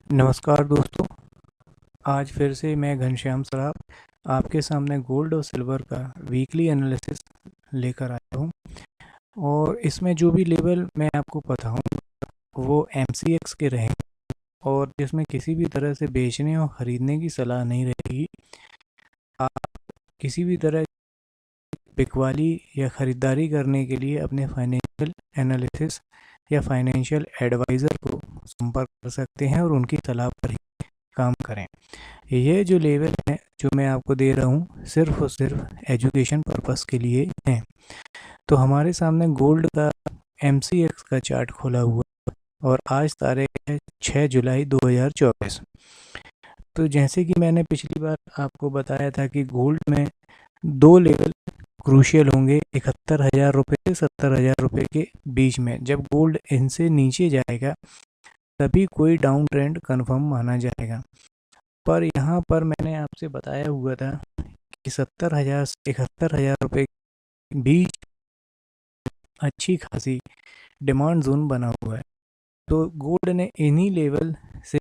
नमस्कार दोस्तों। आज फिर से मैं घनश्याम सराफ आपके सामने गोल्ड और सिल्वर का वीकली एनालिसिस लेकर आया हूँ। और इसमें जो भी लेवल मैं आपको बताऊँ वो एमसीएक्स के रहेंगे और जिसमें किसी भी तरह से बेचने और ख़रीदने की सलाह नहीं रहेगी। आप किसी भी तरह बिकवाली या ख़रीदारी करने के लिए अपने फाइनेंशियल एनालिसिस या फाइनेंशियल एडवाइज़र को संपर्क कर सकते हैं और उनकी सलाह पर ही काम करें। ये जो लेवल है जो मैं आपको दे रहा हूँ सिर्फ और सिर्फ एजुकेशन पर्पस के लिए है। तो हमारे सामने गोल्ड का एमसीएक्स का चार्ट खोला हुआ और आज तारीख है 6 जुलाई 2024। तो जैसे कि मैंने पिछली बार आपको बताया था कि गोल्ड में दो लेवल क्रूशियल होंगे 71,000 रुपये से 70,000 रुपये के बीच में। जब गोल्ड इनसे नीचे जाएगा तभी कोई डाउन ट्रेंड कन्फर्म माना जाएगा। पर यहाँ पर मैंने आपसे बताया हुआ था कि 70,000 से 71,000 रुपये के बीच अच्छी खासी डिमांड जोन बना हुआ है। तो गोल्ड ने इन्हीं लेवल से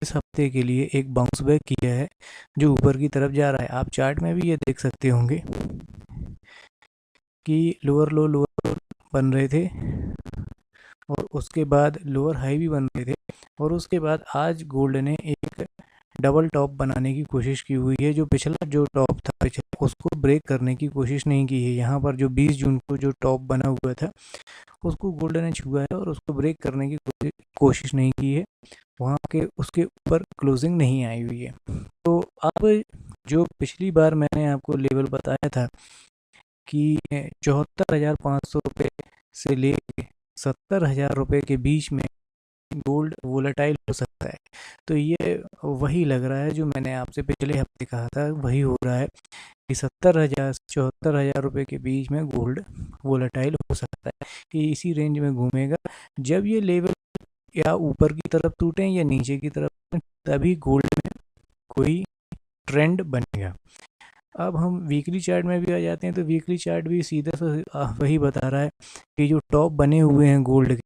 इस हफ्ते के लिए एक बाउंस बैक किया है जो ऊपर की तरफ जा रहा है। आप चार्ट में भी ये देख सकते होंगे कि लोअर लो लोअर बन रहे थे और उसके बाद लोअर हाई भी बन रहे थे और उसके बाद आज गोल्ड ने एक डबल टॉप बनाने की कोशिश की हुई है। जो पिछला जो टॉप था पिछला उसको ब्रेक करने की कोशिश नहीं की है। यहाँ पर जो 20 जून को जो टॉप बना हुआ था उसको गोल्ड ने छुआ है और उसको ब्रेक करने की कोशिश नहीं की है। वहाँ के उसके ऊपर क्लोजिंग नहीं आई हुई है। तो अब जो पिछली बार मैंने आपको लेवल बताया था कि 74,500 रुपये से लेके 70,000 रुपये के बीच में गोल्ड वोलेटाइल हो सकता है। तो ये वही लग रहा है जो मैंने आपसे पिछले हफ्ते कहा था, वही हो रहा है कि 70,000 से 74,000 रुपये के बीच में गोल्ड वोलेटाइल हो सकता है कि इसी रेंज में घूमेगा। जब ये लेवल या ऊपर की तरफ टूटें या नीचे की तरफ तभी गोल्ड में कोई ट्रेंड बनेगा। अब हम वीकली चार्ट में भी आ जाते हैं तो वीकली चार्ट भी सीधा से वही बता रहा है कि जो टॉप बने हुए हैं गोल्ड के,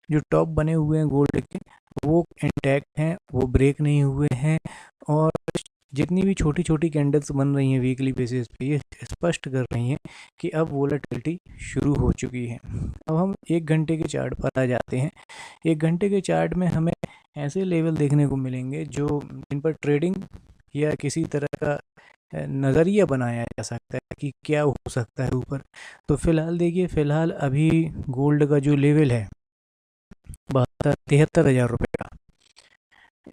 जो टॉप बने हुए हैं गोल्ड के वो इंटैक्ट हैं, वो ब्रेक नहीं हुए हैं। और जितनी भी छोटी छोटी कैंडल्स बन रही हैं वीकली बेसिस पे ये स्पष्ट कर रही हैं कि अब वोलेटिलिटी शुरू हो चुकी है। अब हम एक घंटे के चार्ट पर आ जाते हैं। एक घंटे के चार्ट में हमें ऐसे लेवल देखने को मिलेंगे जो जिन पर ट्रेडिंग या किसी तरह का नज़रिया बनाया जा सकता है कि क्या हो सकता है ऊपर। तो फिलहाल देखिए, फिलहाल अभी गोल्ड का जो लेवल है 73,000 रुपये का,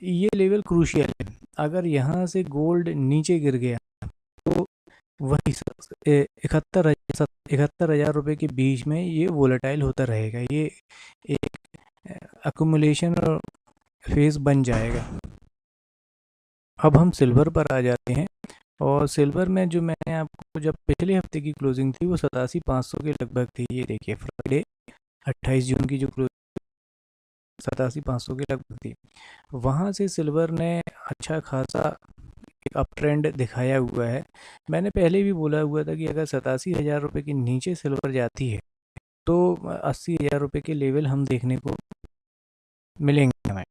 ये लेवल क्रूशियल है। अगर यहाँ से गोल्ड नीचे गिर गया तो वही 71,000 रुपये के बीच में ये वोलेटाइल होता रहेगा। ये एक अकुमुलेशन और फेज बन जाएगा। अब हम सिल्वर पर आ जाते हैं और सिल्वर में जो मैंने आपको जब पिछले हफ्ते की क्लोजिंग थी वो 87,500 के लगभग थी। ये देखिए फ्राइडे 28 जून की जो क्लोजिंग 87,500 के लगभग थी। वहाँ से सिल्वर ने अच्छा खासा एक अप ट्रेंड दिखाया हुआ है। मैंने पहले भी बोला हुआ था कि अगर 87,000 रुपये के नीचे सिल्वर जाती है तो 80,000 रुपये के लेवल हम देखने को मिलेंगे हमें।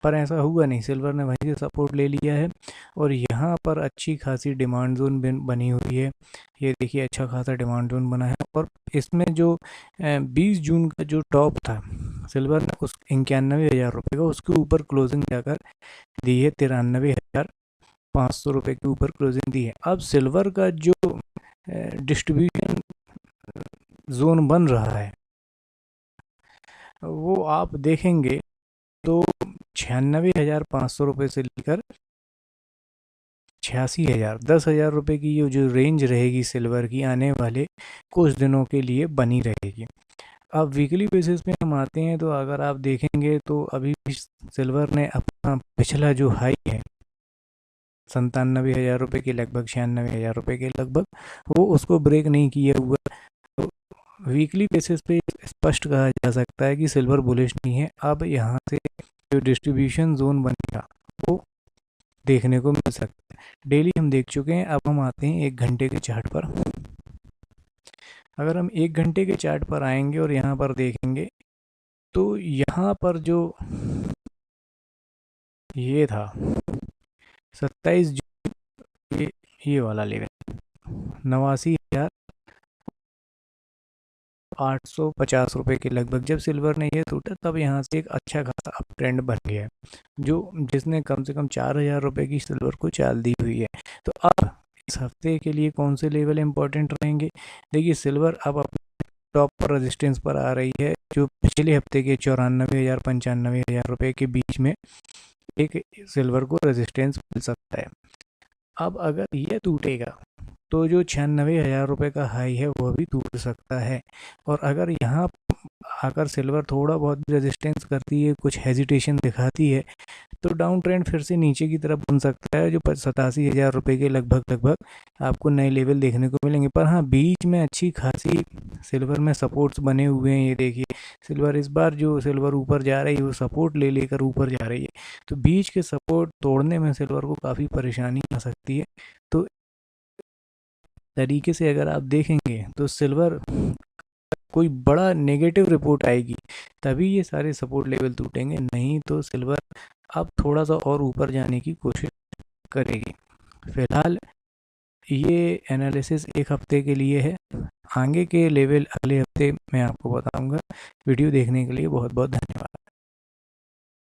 पर ऐसा हुआ नहीं, सिल्वर ने वहीं से सपोर्ट ले लिया है और यहाँ पर अच्छी खासी डिमांड जोन बनी हुई है। ये देखिए अच्छा खासा डिमांड जोन बना है और इसमें जो 20 जून का जो टॉप था सिल्वर ने उस 91,000 रुपये का उसके ऊपर क्लोजिंग जाकर दी है। 93,500 रुपये के ऊपर क्लोजिंग दी है। अब सिल्वर का जो डिस्ट्रीब्यूशन जोन बन रहा है वो आप देखेंगे तो 96,500 रुपये से लेकर 86,000, 10,000 रुपये की ये जो रेंज रहेगी सिल्वर की आने वाले कुछ दिनों के लिए बनी रहेगी। अब वीकली बेसिस पे हम आते हैं तो अगर आप देखेंगे तो अभी भी सिल्वर ने अपना पिछला जो हाई है 97,000 रुपये के लगभग, 96,000 रुपये के लगभग, वो उसको ब्रेक नहीं किया हुआ। तो वीकली बेसिस पे स्पष्ट कहा जा सकता है कि सिल्वर बुलिश नहीं है। अब यहाँ से जो डिस्ट्रीब्यूशन जोन बनेगा वो देखने को मिल सकता है। डेली हम देख चुके हैं, अब हम आते हैं एक घंटे के चार्ट पर। अगर हम एक घंटे के चार्ट पर आएंगे और यहाँ पर देखेंगे तो यहाँ पर जो ये था 27 जून, ये वाला लेवल 89,850 रुपये के लगभग जब सिल्वर ने ये टूटा, तब यहाँ से एक अच्छा खासा अप ट्रेंड बन गया है, जो जिसने कम से कम 4,000 रुपये की सिल्वर को चाल दी हुई है। तो अब इस हफ्ते के लिए कौन से लेवल इंपॉर्टेंट रहेंगे? देखिए, सिल्वर अब अपने टॉप पर रेजिस्टेंस पर आ रही है, जो पिछले हफ्ते के 94,000 95,000 रुपये के बीच में एक सिल्वर को रेजिस्टेंस मिल सकता है। अब अगर ये टूटेगा तो जो 96,000 रुपये का हाई है वो भी टूट सकता है। और अगर यहाँ आकर सिल्वर थोड़ा बहुत रेजिस्टेंस करती है, कुछ हेजिटेशन दिखाती है, तो डाउन ट्रेंड फिर से नीचे की तरफ बन सकता है, जो 87,000 रुपये के लगभग आपको नए लेवल देखने को मिलेंगे। पर हाँ, बीच में अच्छी खासी सिल्वर में सपोर्ट्स बने हुए हैं। ये देखिए, सिल्वर इस बार जो सिल्वर ऊपर जा रही है वो सपोर्ट ले लेकर ऊपर जा रही है, तो बीच के सपोर्ट तोड़ने में सिल्वर को काफ़ी परेशानी आ सकती है। तो तरीके से अगर आप देखेंगे तो सिल्वर कोई बड़ा नेगेटिव रिपोर्ट आएगी तभी ये सारे सपोर्ट लेवल टूटेंगे, नहीं तो सिल्वर अब थोड़ा सा और ऊपर जाने की कोशिश करेगी। फिलहाल ये एनालिसिस एक हफ्ते के लिए है, आगे के लेवल अगले हफ्ते मैं आपको बताऊंगा। वीडियो देखने के लिए बहुत बहुत धन्यवाद।